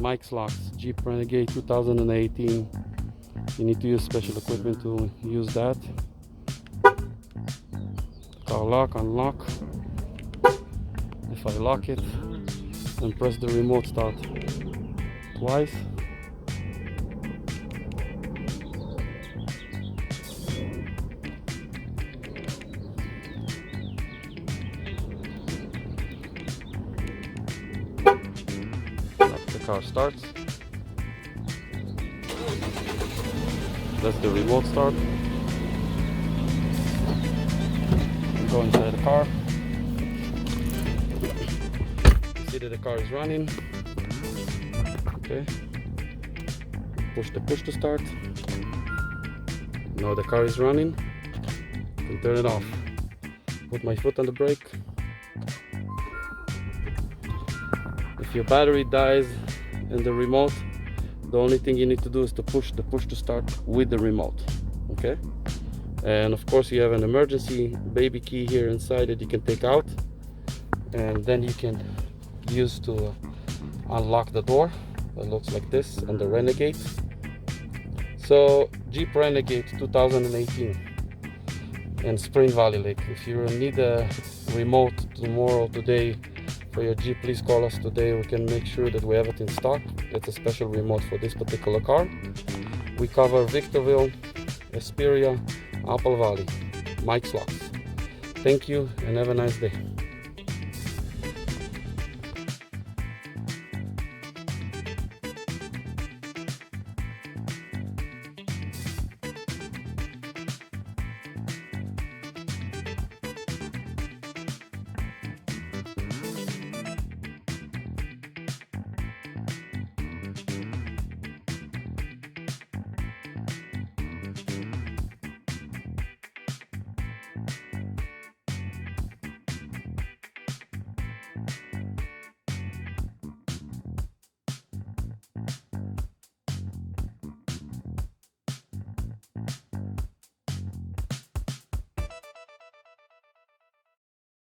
Mike's locks, Jeep Renegade 2018. You need to use special equipment to use that. Car lock, unlock. If I lock it, then press the remote start twice. The car starts. That's the remote start. Go inside the car. See that the car is running. Okay. Push to start. Now the car is running. And turn it off. Put my foot on the brake. If your battery dies in the remote, the only thing you need to do is to push to start with the remote. Okay. And of course you have an emergency baby key here inside that you can take out, and then you can use to unlock the door. It looks like this on the Renegade. So Jeep Renegade 2018 and Spring Valley Lake. If you need a remote tomorrow, today for your Jeep, please call us today. We can make sure that we have it in stock. It's a special remote for this particular car. We cover Victorville, Hesperia, Apple Valley, Mike's Locks. Thank you and have a nice day.